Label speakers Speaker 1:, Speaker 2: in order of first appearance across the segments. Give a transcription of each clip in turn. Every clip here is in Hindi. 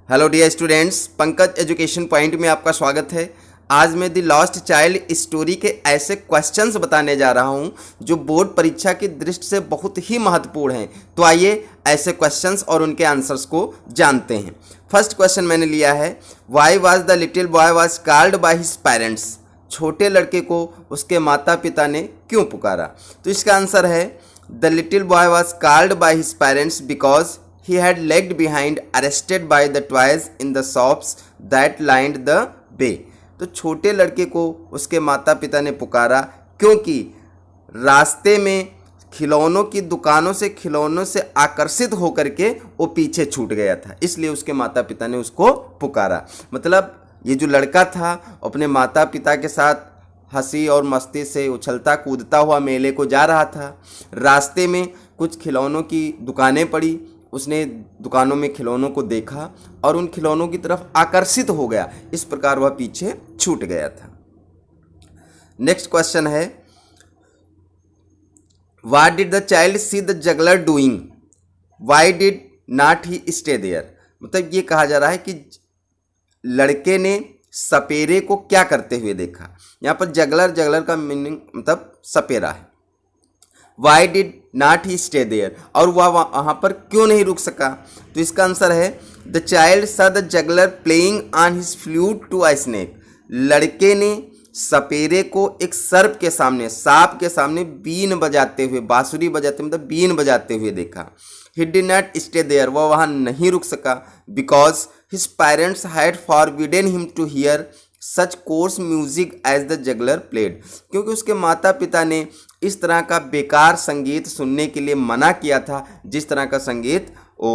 Speaker 1: Hello dear students, Pankaj education point में आपका स्वागत है। आज मैं द लॉस्ट चाइल्ड स्टोरी के ऐसे क्वेश्चंस बताने जा रहा हूं जो बोर्ड परीक्षा की दृष्टि से बहुत ही महत्वपूर्ण हैं। तो आइए ऐसे क्वेश्चंस और उनके आंसर्स को जानते हैं। फर्स्ट क्वेश्चन मैंने लिया है, why was the little boy was called by his parents. छोटे लड़के को उसके माता पिता ने क्यों पुकारा? तो इसका आंसर है, the little boy was called by his parents because he had lagged behind, arrested by the toys in the shops that lined the way। तो छोटे लड़के को उसके माता पिता ने पुकारा क्योंकि रास्ते में खिलौनों की दुकानों से खिलौनों से आकर्षित होकर के वो पीछे छूट गया था, इसलिए उसके माता पिता ने उसको पुकारा। मतलब ये जो लड़का था अपने माता पिता के साथ हंसी और मस्ती से उछलता कूदता हुआ मेले को जा रहा था। रास्ते में कुछ खिलौनों की दुकानें पड़ी, उसने दुकानों में खिलौनों को देखा और उन खिलौनों की तरफ आकर्षित हो गया, इस प्रकार वह पीछे छूट गया था। नेक्स्ट क्वेश्चन है, what did the child see the juggler doing, why did not he stay there. मतलब ये कहा जा रहा है कि लड़के ने सपेरे को क्या करते हुए देखा। यहाँ पर जगलर का मीनिंग मतलब सपेरा है। Why did not he stay there, और वह वहाँ पर क्यों नहीं रुक सका? तो इसका आंसर है, the child saw the juggler playing on his flute to a snake. लड़के ने सपेरे को एक सर्प के सामने, सांप के सामने बीन बजाते हुए, बांसुरी बजाते मतलब बीन बजाते हुए देखा। He did not stay there, वह वहाँ नहीं रुक सका because his parents had forbidden him to hear such coarse music as the juggler played. क्योंकि उसके माता पिता ने इस तरह का बेकार संगीत सुनने के लिए मना किया था जिस तरह का संगीत वो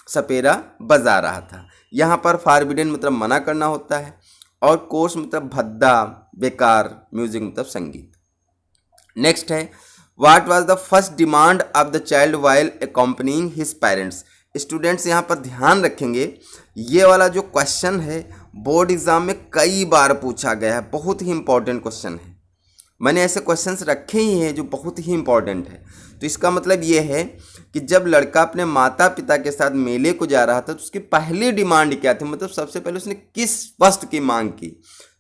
Speaker 1: सपेरा बजा रहा था। यहाँ पर फॉरबिडन मतलब मना करना होता है और कोर्स मतलब भद्दा, बेकार, म्यूजिक मतलब संगीत। नेक्स्ट है, what was the first demand of the child while accompanying his parents. Students यहाँ पर ध्यान रखेंगे, ये वाला जो क्वेश्चन है बोर्ड एग्जाम में कई बार पूछा गया है, बहुत ही इंपॉर्टेंट क्वेश्चन है। मैंने ऐसे क्वेश्चंस रखे ही हैं जो बहुत ही इंपॉर्टेंट है। तो इसका मतलब ये है कि जब लड़का अपने माता पिता के साथ मेले को जा रहा था तो उसकी पहली डिमांड क्या थी, मतलब सबसे पहले उसने किस वस्तु की मांग की?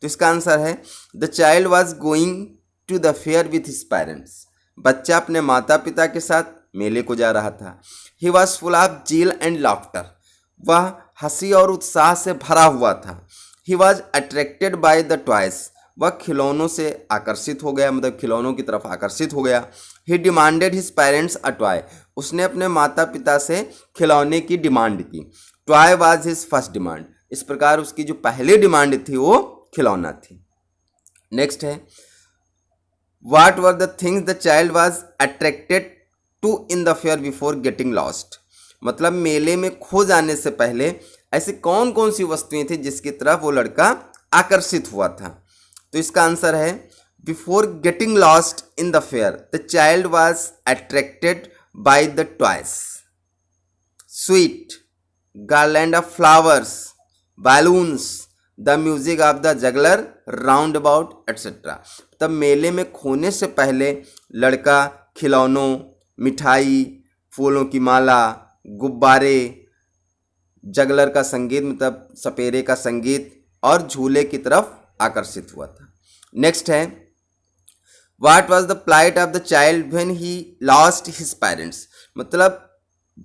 Speaker 1: तो इसका आंसर है, the child was going to the fair with his parents. बच्चा अपने माता पिता के साथ मेले को जा रहा था। He was full of zeal and laughter, वह हंसी और उत्साह से भरा हुआ था। He was attracted by the toys, वह खिलौनों से आकर्षित हो गया, मतलब खिलौनों की तरफ आकर्षित हो गया। He demanded his parents a toy, उसने अपने माता पिता से खिलौने की डिमांड की। Toy was his first demand, इस प्रकार उसकी जो पहली डिमांड थी वो खिलौना थी। नेक्स्ट है, what were the things the child was attracted to in the fair before getting lost. मतलब मेले में खो जाने से पहले ऐसी कौन कौन सी वस्तुएं थी जिसकी तरफ वो लड़का आकर्षित हुआ था? तो इसका आंसर है, before getting lost in the fair the child was attracted by the toys, sweet, garland of flowers, balloons, the music of the juggler, round about etcetera. तब मेले में खोने से पहले लड़का खिलौनों, मिठाई, फूलों की माला, गुब्बारे, जगलर का संगीत मतलब सपेरे का संगीत और झूले की तरफ आकर्षित हुआ था। नेक्स्ट है, what was the plight of the child when he lost his parents. मतलब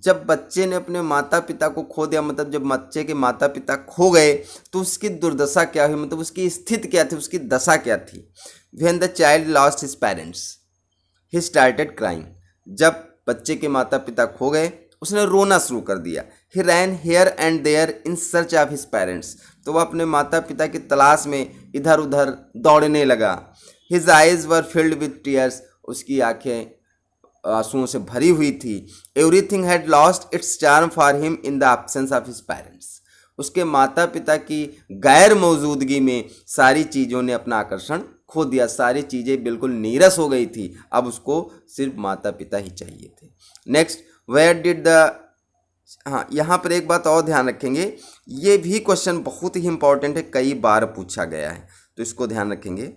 Speaker 1: जब बच्चे ने अपने माता पिता को खो दिया, मतलब जब बच्चे के माता पिता खो गए तो उसकी दुर्दशा क्या हुई, मतलब उसकी स्थिति क्या थी, उसकी दशा क्या थी? When the child lost his parents he started crying, जब बच्चे के माता पिता खो गए उसने रोना शुरू कर दिया। He ran here and there in search of his parents, तो वह अपने माता पिता की तलाश में इधर उधर दौड़ने लगा। His eyes were filled with tears, उसकी आंखें आंसुओं से भरी हुई थी। Everything had lost its charm for him in the absence of his parents, उसके माता पिता की गैर मौजूदगी में सारी चीज़ों ने अपना आकर्षण खो दिया, सारी चीज़ें बिल्कुल नीरस हो गई थी, अब उसको सिर्फ माता पिता ही चाहिए थे। नेक्स्ट, वेयर डिड द, हाँ यहाँ पर एक बात और ध्यान रखेंगे, ये भी क्वेश्चन बहुत ही इंपॉर्टेंट है, कई बार पूछा गया है तो इसको ध्यान रखेंगे।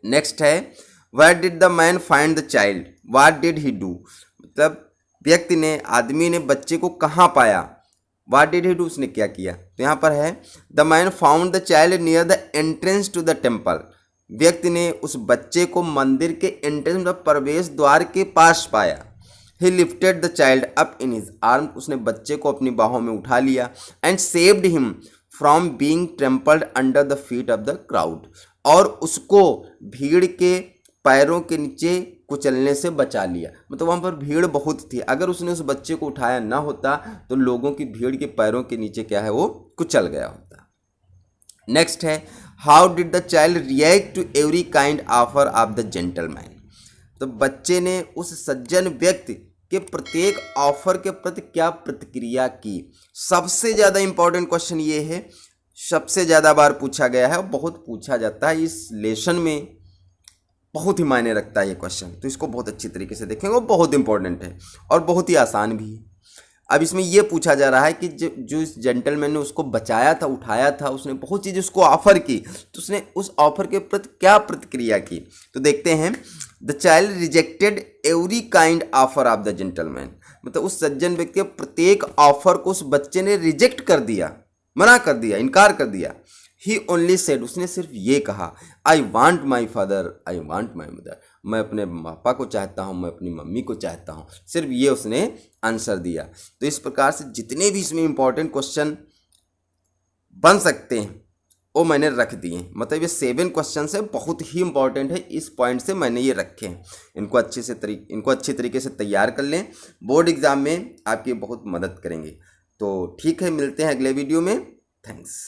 Speaker 1: नेक्स्ट है, where did the man find the child, what did he do. मतलब व्यक्ति ने, आदमी ने बच्चे को कहाँ पाया, व्हाट डिड ही डू, उसने क्या किया। तो यहाँ पर है the man found the child near the entrance to the temple, व्यक्ति ने उस बच्चे को मंदिर के एंट्रेंस मतलब प्रवेश द्वार के पास पाया। ही lifted the child up in his arm, उसने बच्चे को अपनी बाहों में उठा लिया। And saved him from being trampled under the feet of the crowd, और उसको भीड़ के पैरों के नीचे कुचलने से बचा लिया। मतलब वहाँ पर भीड़ बहुत थी, अगर उसने उस बच्चे को उठाया ना होता तो लोगों की भीड़ के पैरों के नीचे क्या है वो कुचल गया होता। नेक्स्ट है how did the child react to every kind offer of the gentleman, तो बच्चे ने उस सज्जन व्यक्ति के प्रत्येक ऑफर के प्रति क्या प्रतिक्रिया की। सबसे ज़्यादा इंपॉर्टेंट क्वेश्चन ये है, सबसे ज़्यादा बार पूछा गया है और बहुत पूछा जाता है इस लेसन में, बहुत ही मायने रखता है ये क्वेश्चन, तो इसको बहुत अच्छी तरीके से देखेंगे, वो बहुत इंपॉर्टेंट है और बहुत ही आसान भी है। अब इसमें ये पूछा जा रहा है कि जो इस जेंटलमैन ने उसको बचाया था, उठाया था, उसने बहुत चीज़ उसको ऑफर की, तो उसने उस ऑफर के प्रति क्या प्रतिक्रिया की। तो देखते हैं the child rejected every kind offer of the gentleman, मतलब उस सज्जन व्यक्ति के प्रत्येक ऑफर को उस बच्चे ने रिजेक्ट कर दिया, मना कर दिया, इनकार कर दिया। ही ओनली सेड, उसने सिर्फ ये कहा I want my father, I want my mother, मैं अपने पापा को चाहता हूँ, मैं अपनी मम्मी को चाहता हूँ, सिर्फ ये उसने आंसर दिया। तो इस प्रकार से जितने भी इसमें इंपॉर्टेंट क्वेश्चन बन सकते हैं वो मैंने रख दिए, मतलब ये 7 क्वेश्चन है, बहुत ही इंपॉर्टेंट है, इस पॉइंट से मैंने ये रखे हैं। इनको अच्छी तरीके से तैयार कर लें, बोर्ड एग्जाम में आपकी बहुत मदद करेंगे। तो ठीक है, मिलते हैं अगले वीडियो में। थैंक्स।